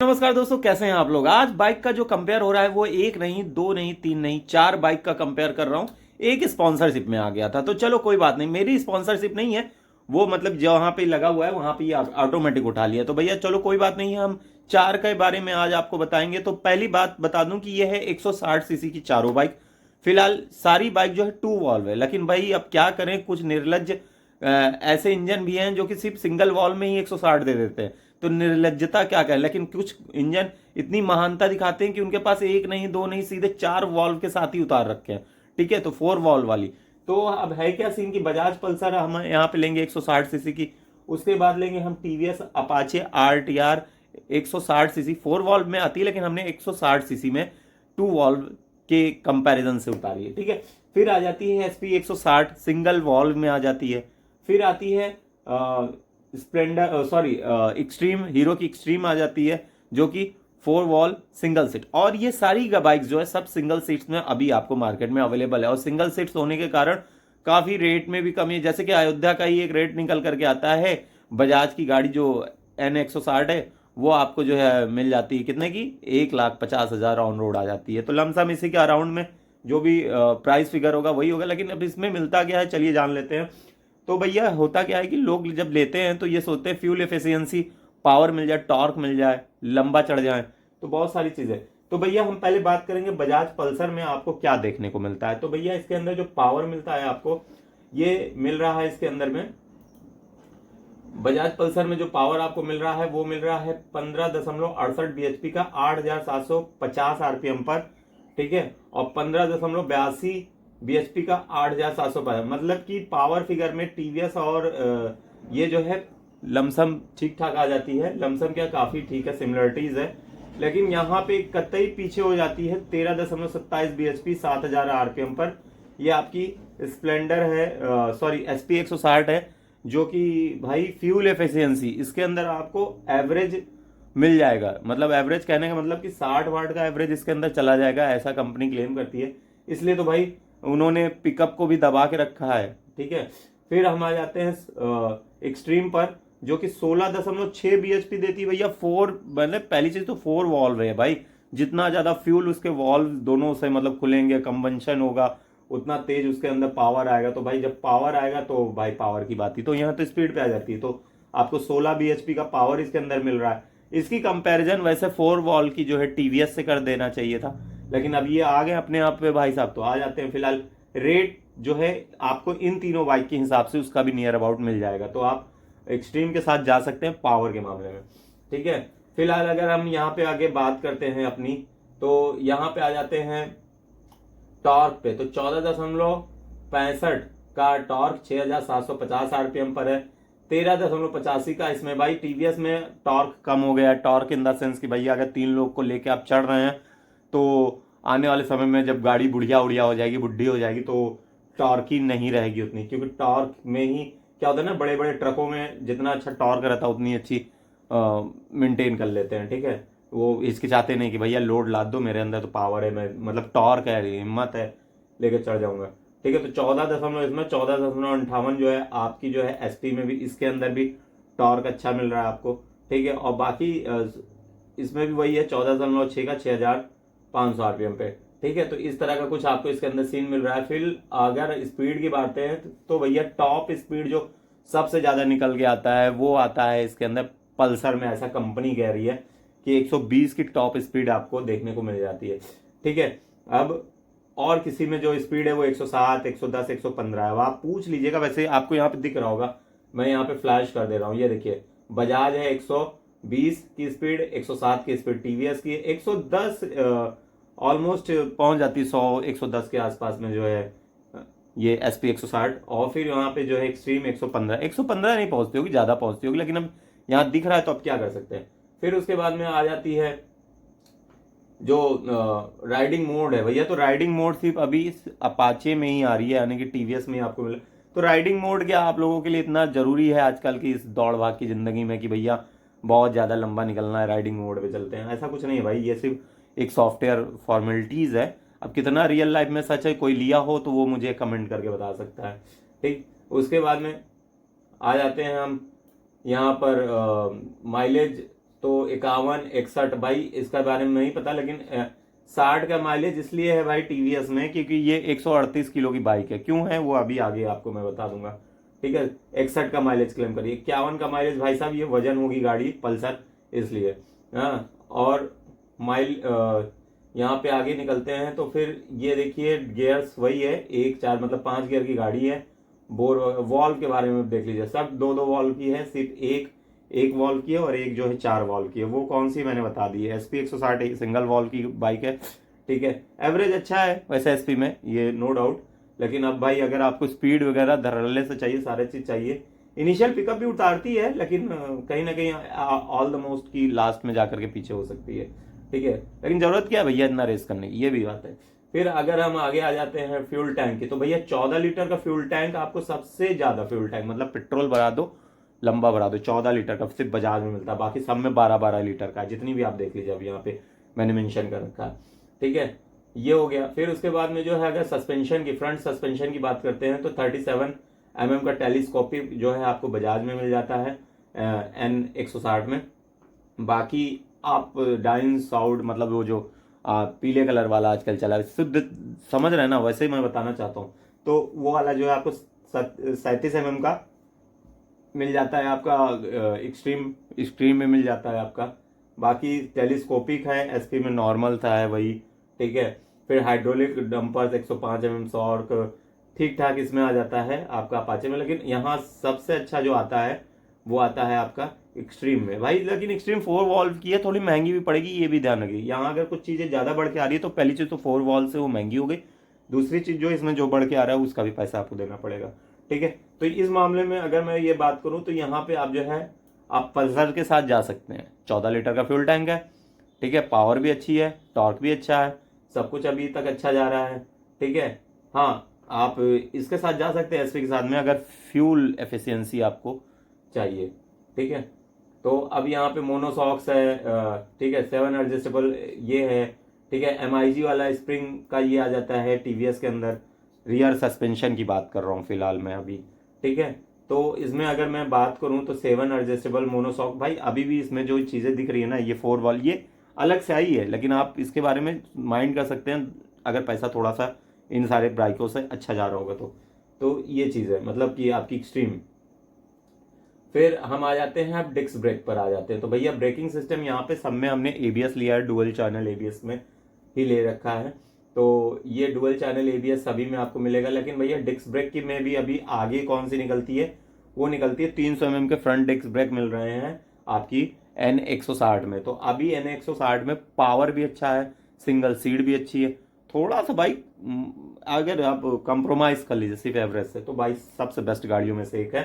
नमस्कार दोस्तों, कैसे हैं आप लोग। आज बाइक का जो कंपेयर हो रहा है वो एक नहीं, दो नहीं, तीन नहीं, चार बाइक का कंपेयर कर रहा हूं। एक स्पॉन्सरशिप में आ गया था, तो चलो कोई बात नहीं, मेरी स्पॉन्सरशिप नहीं है वो, मतलब जहां पे लगा हुआ है वहां पे ऑटोमेटिक उठा लिया। तो भैया चलो कोई बात नहीं है, हम चार के बारे में आज आपको बताएंगे। तो पहली बात बता दूं कि यह है 160 सीसी की चारों बाइक। फिलहाल सारी बाइक जो है टू वॉल्व है, लेकिन भाई अब क्या करें, कुछ निर्लज ऐसे इंजन भी हैं जो कि सिर्फ सिंगल वॉल्व में ही 160 दे देते हैं। तो निर्लजता क्या कहें, लेकिन कुछ इंजन इतनी महानता दिखाते हैं कि उनके पास एक नहीं, दो नहीं, सीधे चार वॉल्व के साथ ही उतार रखे हैं। ठीक है, तो फोर वॉल्व वाली। तो अब है क्या सीन की बजाज पल्सर हम यहाँ पे लेंगे 160 सीसी की। उसके बाद लेंगे हम TVS Apache RTR 160 CC, four valve में आती है लेकिन हमने 160 सीसी में टू वॉल्व के कंपैरिजन से उतारी है। ठीक है, फिर आ जाती है SP 160 सिंगल वॉल्व में आ जाती है। फिर आती है स्प्लेंडर, सॉरी एक्सट्रीम, हीरो की एक्सट्रीम आ जाती है जो कि फोर वॉल सिंगल सीट। और ये सारी बाइक्स जो है सब सिंगल सीट्स में अभी आपको मार्केट में अवेलेबल है, और सिंगल सीट्स होने के कारण काफी रेट में भी कमी है। जैसे कि अयोध्या का ही एक रेट निकल करके आता है, बजाज की गाड़ी जो N 160 है वो आपको जो है मिल जाती है कितने की, 1,50,000 ऑन रोड आ जाती है। तो लमसम इसी के अराउंड में जो भी प्राइस फिगर होगा वही होगा। लेकिन अब इसमें मिलता क्या है, चलिए जान लेते हैं। तो भैया होता क्या है कि लोग जब लेते हैं तो ये सोचते हैं फ्यूल एफिशिएंसी, पावर मिल जाए, टॉर्क मिल जाए, लंबा चढ़ जाए, तो बहुत सारी चीजें। तो भैया हम पहले बात करेंगे बजाज पल्सर में आपको क्या देखने को मिलता है। तो भैया इसके अंदर जो पावर मिलता है आपको, ये मिल रहा है इसके अंदर में, बजाज पल्सर में जो पावर आपको मिल रहा है वो मिल रहा है 15.68 bhp का 8,750 RPM पर। ठीक है, और 15.82 bhp का 8,750, मतलब कि पावर फिगर में टीवीएस और ये जो है लमसम ठीक ठाक आ जाती है। लमसम क्या, काफी ठीक है, सिमिलरिटीज है। लेकिन यहाँ पे कतई पीछे हो जाती है 13.27 bhp 7,000 RPM पर। ये आपकी स्प्लेंडर है, सॉरी SP 160 है, जो कि भाई फ्यूल एफिशिएंसी इसके अंदर आपको एवरेज मिल जाएगा। मतलब एवरेज कहने का मतलब कि 60 वाट का एवरेज इसके अंदर चला जाएगा, ऐसा कंपनी क्लेम करती है। इसलिए तो भाई उन्होंने पिकअप को भी दबा के रखा है। ठीक है, फिर हम आ जाते हैं एक्सट्रीम पर, जो कि 16.6 bhp देती है भैया। फोर, मतलब पहली चीज तो फोर वॉल्व है भाई, जितना ज्यादा फ्यूल उसके वॉल्व दोनों से मतलब खुलेंगे, कंबंशन होगा, उतना तेज उसके अंदर पावर आएगा। तो भाई जब पावर आएगा तो भाई पावर की बात ही तो यहाँ तो स्पीड पे आ जाती है। तो आपको 16 bhp का पावर इसके अंदर मिल रहा है। इसकी कंपैरिजन वैसे फोर वॉल की जो है टीवीएस से कर देना चाहिए था, लेकिन अब ये आ गए अपने आप पे भाई साहब। तो आ जाते हैं, फिलहाल रेट जो है आपको इन तीनों बाइक के हिसाब से उसका भी नियर अबाउट मिल जाएगा। तो आप एक्सट्रीम के साथ जा सकते हैं पावर के मामले में। ठीक है, फिलहाल अगर हम यहाँ पे आगे बात करते हैं अपनी, तो यहाँ पे आ जाते हैं टॉर्क पे। तो 14.65 का टॉर्क 6,750 RPM पर है। 13.85 का इसमें भाई टीवीएस में टॉर्क कम हो गया है। टॉर्क इन द सेंस कि भैया अगर 3 लोग को लेके आप चढ़ रहे हैं तो आने वाले समय में जब गाड़ी बुढ़िया उड़िया हो जाएगी, बुढ़ी हो जाएगी, तो टॉर्क ही नहीं रहेगी उतनी। क्योंकि टॉर्क में ही क्या होता है ना, बड़े बड़े ट्रकों में जितना अच्छा टॉर्क रहता है उतनी अच्छी मेंटेन कर लेते हैं। ठीक है, वो हिचकिचाते नहीं कि भैया लोड लाद दो मेरे अंदर, तो पावर है, मैं मतलब टॉर्क है, हिम्मत है, लेके चढ़ जाऊंगा। ठीक है, तो 14.58 जो है आपकी जो है SP में भी, इसके अंदर भी टॉर्क अच्छा मिल रहा है आपको। ठीक है, और बाकी इसमें भी वही है 14.6 का 6,500 RPM पे। ठीक है, तो इस तरह का कुछ आपको इसके अंदर सीन मिल रहा है। फिर अगर स्पीड की बात है तो भैया टॉप स्पीड जो सबसे ज्यादा निकल के आता है वो आता है इसके अंदर पल्सर में। ऐसा कंपनी कह रही है कि 120 की टॉप स्पीड आपको देखने को मिल जाती है। ठीक है, अब और किसी में जो स्पीड है वो 107, 110, 115 है। अब आप पूछ लीजिएगा, वैसे आपको यहाँ पे दिख रहा होगा, मैं यहाँ पे फ्लैश कर दे रहा हूँ, ये देखिए बजाज है 120 की स्पीड, 107 की स्पीड टीवीएस की, 110 ऑलमोस्ट पहुंच जाती है 100, 110 के आसपास में जो है ये SP 160। और फिर यहाँ पे जो है एक्सट्रीम 115 नहीं पहुंचती होगी, ज्यादा पहुंचती होगी, लेकिन अब यहाँ दिख रहा है तो अब क्या कर सकते हैं। फिर उसके बाद में आ जाती है जो राइडिंग मोड है भैया। तो राइडिंग मोड सिर्फ अभी अपाचे में ही आ रही है, यानी कि टीवीएस में ही आपको मिले। तो राइडिंग मोड क्या आप लोगों के लिए इतना जरूरी है आजकल की इस दौड़ भाग की जिंदगी में कि भैया बहुत ज्यादा लंबा निकलना है, राइडिंग मोड पे चलते हैं? ऐसा कुछ नहीं है भाई, ये सिर्फ एक सॉफ्टवेयर फॉर्मेलिटीज है। अब कितना रियल लाइफ में सच है, कोई लिया हो तो वो मुझे कमेंट करके बता सकता है। ठीक, उसके बाद में आ जाते हैं हम यहाँ पर माइलेज तो 51 61 भाई इसका बारे में नहीं पता, लेकिन 60 का माइलेज इसलिए है भाई टीवीएस में क्योंकि ये 138 किलो की बाइक है। क्यों है वो अभी आगे आपको मैं बता दूंगा, ठीक है। 61 का माइलेज क्लेम करिए, 51 का माइलेज भाई साहब, ये वजन होगी गाड़ी पल्सर इसलिए। हाँ, और माइल यहाँ पे आगे निकलते हैं तो फिर ये देखिए गियर्स वही है, 1 4 मतलब 5 गियर की गाड़ी है। बोर वॉल्व के बारे में देख लीजिए, सब दो दो वॉल्व की है, सिर्फ एक वॉल्व की है और एक जो है 4 वॉल्व की है। वो कौन सी मैंने बता दी है, एसपी 160 सिंगल वॉल्व की बाइक है, ठीक है। एवरेज अच्छा है वैसे एसपी में, ये नो डाउट। लेकिन अब भाई अगर आपको स्पीड वगैरह धड़ल्ले से चाहिए, सारे चीज चाहिए, इनिशियल पिकअप भी उतारती है, लेकिन कहीं ना कहीं ऑल द मोस्ट की लास्ट में जाकर के पीछे हो सकती है, ठीक है। लेकिन जरूरत क्या है भैया इतना रेस करने की, ये भी बात है। फिर अगर हम आगे आ जाते हैं फ्यूल टैंक की, तो भैया 14 लीटर का फ्यूल टैंक आपको, सबसे ज्यादा फ्यूल टैंक मतलब पेट्रोल भरा दो लंबा भरा दो, 14 लीटर का सिर्फ बजाज में मिलता है। बाकी सब में 12 12 लीटर का है, जितनी भी आप देख लीजिए। अब यहाँ पे मैंने मेंशन कर रखा है, ठीक है। ये हो गया। फिर उसके बाद में जो है अगर सस्पेंशन की, फ्रंट सस्पेंशन की बात करते हैं तो 37 का टेलीस्कोपिक जो है आपको बजाज में मिल जाता है N 160 में। बाकी आप डाइन साउड मतलब वो जो पीले कलर वाला आजकल चला है, शुद्ध समझ रहे हैं ना, वैसे ही मैं बताना चाहता हूँ। तो वो वाला जो है आपको 37 का मिल जाता है आपका, एक्सट्रीम में मिल जाता है आपका। बाकी टेलीस्कोपिक है, एसपी में नॉर्मल था है वही, ठीक है। फिर हाइड्रोलिक डंपर्स 105 शॉर्क ठीक ठाक इसमें आ जाता है आपका अपाचे में। लेकिन यहाँ सबसे अच्छा जो आता है वो आता है आपका एक्सट्रीम में भाई। लेकिन एक्सट्रीम 4 वॉल्व की है, थोड़ी महंगी भी पड़ेगी, ये भी ध्यान रखिए। यहाँ अगर कुछ चीज़ें ज़्यादा बढ़ के आ रही है तो पहली चीज़ तो 4 वॉल्व से वो महंगी हो गई, दूसरी चीज़ जो इसमें जो बढ़ के आ रहा है उसका भी पैसा आपको देना पड़ेगा, ठीक है। तो इस मामले में अगर मैं ये बात करूं तो यहाँ पे आप जो है आप पल्सर के साथ जा सकते हैं। 14 लीटर का फ्यूल टैंक है, ठीक है, पावर भी अच्छी है, टॉर्क भी अच्छा है, सब कुछ अभी तक अच्छा जा रहा है, ठीक है। हाँ, आप इसके साथ जा सकते हैं एसपी के साथ में, अगर फ्यूल एफिशिएंसी आपको चाहिए, ठीक है। तो अब यहाँ पे मोनोसॉक्स है, ठीक है, 7 एडजस्टेबल ये है, ठीक है। MIG वाला स्प्रिंग का ये आ जाता है टीवीएस के अंदर। रियर सस्पेंशन की बात कर रहा हूँ फिलहाल मैं अभी, ठीक है। तो इसमें अगर मैं बात करूँ तो 7 एडजस्टेबल मोनोसॉक भाई, अभी भी इसमें जो चीज़ें दिख रही है ना, ये 4 वॉल ये अलग से आई है, लेकिन आप इसके बारे में माइंड कर सकते हैं अगर पैसा थोड़ा सा इन सारे बाइकों से अच्छा जा रहा होगा तो ये चीज़ है, मतलब कि आपकी एक्सट्रीम। फिर हम आ जाते हैं, अब डिस्क ब्रेक पर आ जाते हैं। तो भैया ब्रेकिंग सिस्टम यहाँ पे सब में हमने ABS लिया है, डुअल चैनल ABS में ही ले रखा है। तो ये डुअल चैनल ABS सभी में आपको मिलेगा। लेकिन भैया डिस्क ब्रेक की में भी अभी आगे कौन सी निकलती है, वो निकलती है 300 mm के फ्रंट डिस्क ब्रेक मिल रहे हैं आपकी N 160 में। तो अभी N 160 में पावर भी अच्छा है, सिंगल सीट भी अच्छी है। थोड़ा सा भाई अगर आप कंप्रोमाइज कर लीजिए सिर्फ एवरेज से, तो भाई सबसे बेस्ट गाड़ियों में से एक है।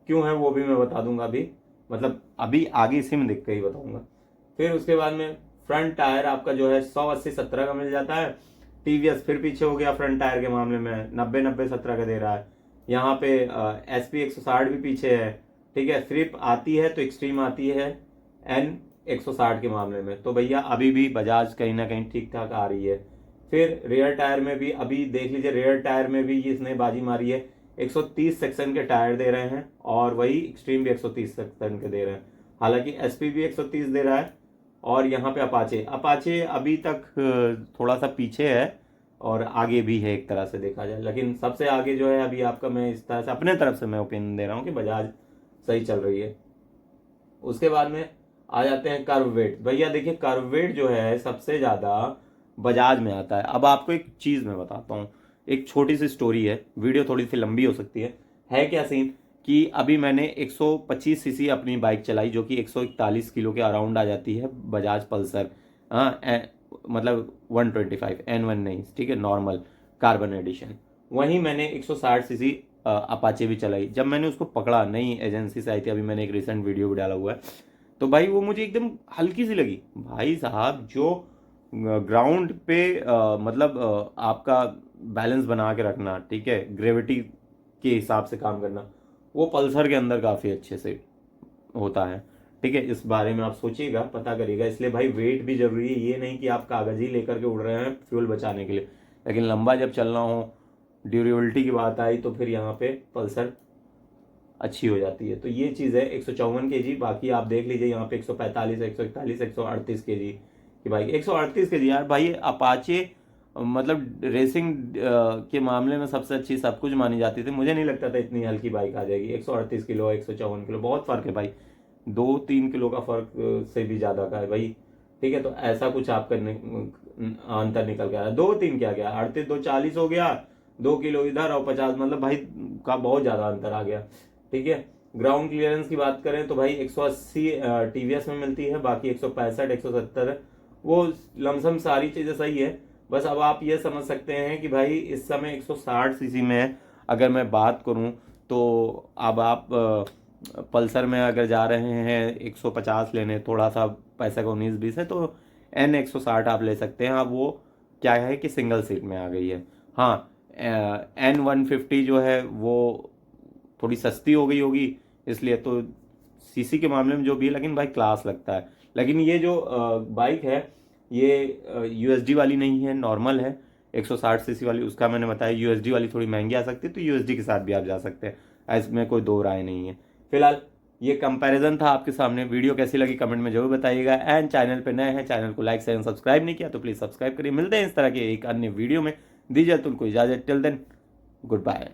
क्यों है वो भी मैं बता दूंगा अभी, मतलब अभी आगे इसी में देख के ही बताऊंगा। फिर उसके बाद में फ्रंट टायर आपका जो है 180/70 का मिल जाता है। टीवीएस फिर पीछे हो गया फ्रंट टायर के मामले में, 90/90/70 का दे रहा है। यहाँ पे SP 160 भी पीछे है, ठीक है। सिर्फ आती है तो एक्सट्रीम आती है N 160 के मामले में। तो भैया अभी भी बजाज कहीं ना कहीं ठीक ठाक आ रही है। फिर रेयर टायर में भी अभी देख लीजिए, रेयर टायर में भी इसने बाजी मारी है, 130 सेक्शन के टायर दे रहे हैं, और वही एक्सट्रीम भी 130 सेक्शन के दे रहे हैं। हालांकि एसपी भी 130 दे रहा है। और यहाँ पे अपाचे अभी तक थोड़ा सा पीछे है, और आगे भी है एक तरह से देखा जाए। लेकिन सबसे आगे जो है अभी आपका, मैं इस तरह से अपने तरफ से मैं ओपिनियन दे रहा हूँ कि बजाज सही चल रही है। उसके बाद में आ जाते हैं कर्व वेट। भैया देखिए कर्व वेट जो है सबसे ज़्यादा बजाज में आता है। अब आपको एक चीज़ मैं बताता हूँ, एक छोटी सी स्टोरी है, वीडियो थोड़ी सी लंबी हो सकती है क्या सीन कि अभी मैंने 125 सीसी अपनी बाइक चलाई जो कि 141 किलो के अराउंड आ जाती है, बजाज पल्सर। हाँ, मतलब 125 N1 नहीं, ठीक है, नॉर्मल कार्बन एडिशन। वहीं मैंने 160 सीसी अपाचे भी चलाई। जब मैंने उसको पकड़ा, नई एजेंसी से आई थी, अभी मैंने एक रिसेंट वीडियो भी डाला हुआ है, तो भाई वो मुझे एकदम हल्की सी लगी। भाई साहब जो ग्राउंड पे मतलब आपका बैलेंस बना के रखना, ठीक है, ग्रेविटी के हिसाब से काम करना, वो पल्सर के अंदर काफ़ी अच्छे से होता है, ठीक है। इस बारे में आप सोचिएगा, पता करिएगा। इसलिए भाई वेट भी जरूरी है, ये नहीं कि आप कागज ही लेकर के उड़ रहे हैं फ्यूल बचाने के लिए, लेकिन लंबा जब चलना हो, ड्यूरेबिलिटी की बात आई, तो फिर यहाँ पे पल्सर अच्छी हो जाती है। तो ये चीज़ है 154 kg। बाकी आप देख लीजिए यहाँ पे 145, 141, 138 kg की बाइक। 138 kg यार भाई, अपाचे मतलब रेसिंग के मामले में सबसे अच्छी सब कुछ मानी जाती थी। मुझे नहीं लगता था इतनी हल्की बाइक आ जाएगी। 138 किलो, 154 किलो, बहुत फर्क है भाई, 2-3 किलो का फर्क से भी ज़्यादा का है भाई। ठीक है, तो ऐसा कुछ आपका अंतर निकल गया। 2-3 क्या गया, 38 2 40 हो गया, 2 किलो इधर और 50, मतलब भाई का बहुत ज़्यादा अंतर आ गया। ठीक है, ग्राउंड क्लियरेंस की बात करें तो भाई 180 टीवीएस में मिलती है, बाकी 165, 170 वो लमसम सारी चीज़ें सही है। बस अब आप ये समझ सकते हैं कि भाई इस समय 160 सीसी में अगर मैं बात करूं तो अब आप पल्सर में अगर जा रहे हैं 150 लेने, थोड़ा सा पैसा का 19-20 है, तो N160 आप ले सकते हैं। अब वो क्या है कि सिंगल सीट में आ गई है। हाँ, N150 जो है वो थोड़ी सस्ती हो गई होगी, इसलिए तो सीसी के मामले में जो भी है, लेकिन भाई क्लास लगता है। लेकिन ये जो बाइक है ये यूएसडी वाली नहीं है, नॉर्मल है 160 सीसी वाली। उसका मैंने बताया यूएसडी वाली थोड़ी महंगी आ सकती है, तो यूएसडी के साथ भी आप जा सकते हैं, इसमें कोई दो राय नहीं है। फिलहाल ये कंपैरिजन था आपके सामने। वीडियो कैसी लगी कमेंट में जरूर बताइएगा। एंड चैनल पे नए हैं, चैनल को लाइक शेयर सब्सक्राइब नहीं किया तो प्लीज़ सब्सक्राइब करिए। मिलते हैं इस तरह के एक अन्य वीडियो में। दीजिए तुमको इजाज़त, टिल देन गुड बाय।